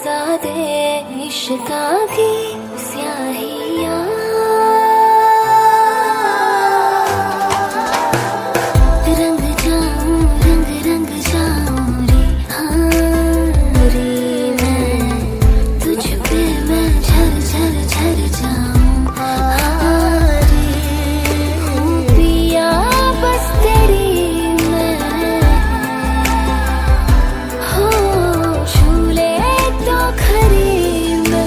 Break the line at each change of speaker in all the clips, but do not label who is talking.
बरसा दे इश्क़ की स्याहियाँ रंग जाऊं रंग रंग जाऊं रे हाँ रे मैं तुझ पे मैं झर झर झर जाऊं हाँ रे हूँ पिया बस तेरी मैं हो झूले तो खरी मैं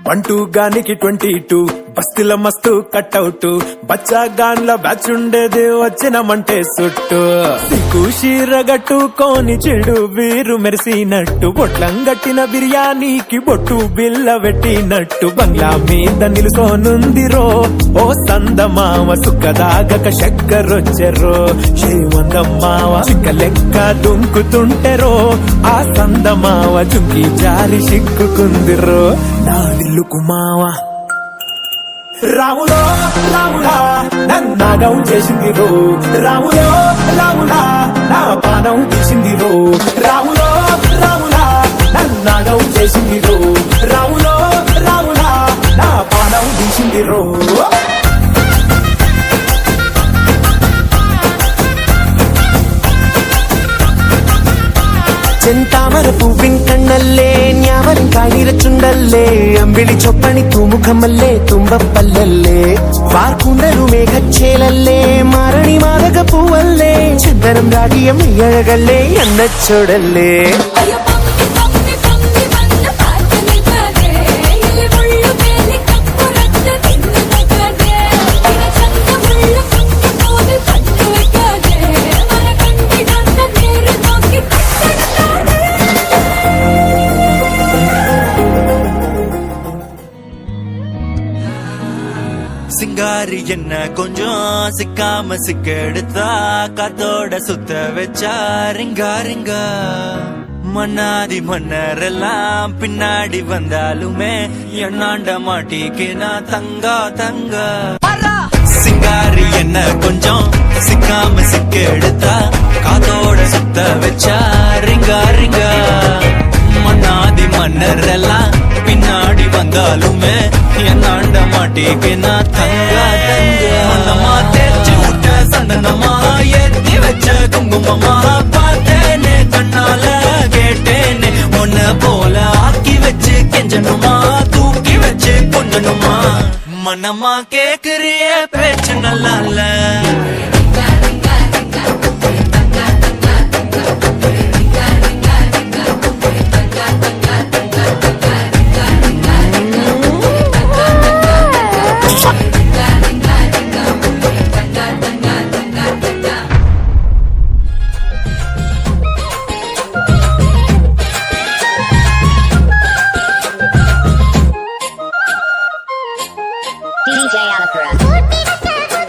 బంటూ గానికి 22 బస్తీల మస్తు కట్అవుట్ బచ్చా గాన్ల బ్యాచ్ ఉండేది వచ్చినమంటే సుట్టు సిక్కు షీరగట్టుకోని చెడు వీరు మెరిసినట్టు బొట్లం గట్టిన బిర్యానీకి బొట్టు బిల్ల పెట్టినట్టు బంగ్లా మీద నిలుసోనుందిరో ఓ సందమావ సుక్కదాగక చక్కరొచ్చెరో శ్రీమందమ్మావ చిక్క లెక్క దుంకుతుంటెరో ఆ సందమావ జుంకి జారి సిక్కుకుందిరో నాడిల్లు కుమావా రాములో రాములా నన్నాగం చేసిందిరో రాములో రాములా నా పానం తీసిందిరో రాములో రాములా నన్నాగం చేసిందిరో రాములో రాములా నా పానం తీసిందిరో
ചെന്താമര പൂവിൻ കണ്ണല്ലേ ഞാവൻ കാണിരച്ചുണ്ടല്ലേ അമ്പിളി ചൊപ്പണി തൂമുഖമല്ലേ തുമ്പപ്പല്ലല്ലേ വാർക്കൂണ്ടലു മേഘച്ചേലല്ലേ മാരണി മാതക പൂവല്ലേ ചന്ദനം രാഗിയം അഴകല്ലേ എണ്ണച്ചൊടല്ലേ
சிங்காரி என்ன கொஞ்சம் சிக்காம சிக்கெடுத்தா காத்தோட சுத்த வச்சா ரிங்கா ரிங்கா மன்னாதி மன்னரெல்லாம் பின்னாடி வந்தாலுமே என்னாண்ட மாட்டிக்கு நான் தங்கா தங்கா சிங்காரி என்ன கொஞ்சம் சிக்காம சிக்கெடுத்தா காத்தோட சுத்த வச்சா ரிங்கா ரிங்கா மன்னாதி மன்னரெல்லாம் பின்னாடி வந்தாலுமே என்னாண்ட மாட்டிக்கு நான் தங்கா தங்கா மன்னமா தேய்ச்சி விட்ட சந்தனமா ஏத்தி வச்ச குங்குமமா பார்த்தேனே கண்ணால கேட்டேனே உன்ன போல ஆக்கி வச்சு கெஞ்சனுமா தூக்கி வச்சு கொஞ்சனுமா மன்னமா கேக்குறிய பேச்சு நல்லா இல்ல
DJ Alapura.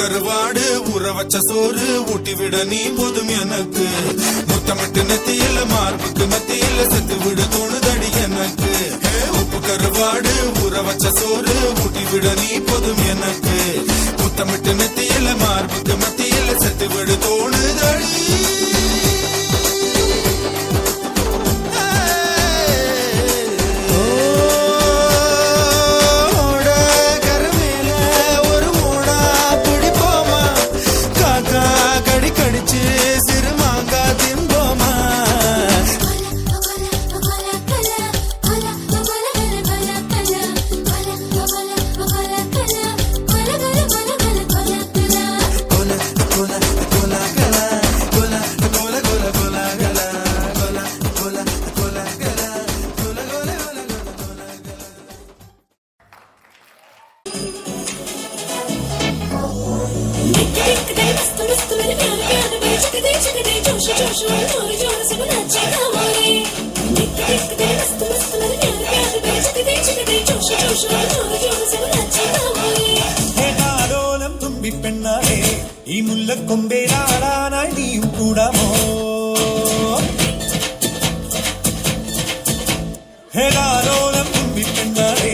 கருவாடு ஊற வச்ச சோறு ஊட்டி விட நீ போதும் எனக்கு முத்தமிட்டு நெத்தியில மார்புக்கு மத்தியில செத்து விட தோணுதடி எனக்கு உப்பு கருவாடு ஊற வச்ச சோறு ஊட்டி விட நீ போதும் எனக்கு முத்தமிட்டு நெத்தியில மார்புக்கு மத்தியில செத்து விட தோணுதடி
തുമ്പി പെണ്ണാളെ ഈ മുല്ലക്കൊമ്പേരാടാനായി നീയും കൂടാമോ ഹേതാരോലം തുമ്പി പെണ്ണാളെ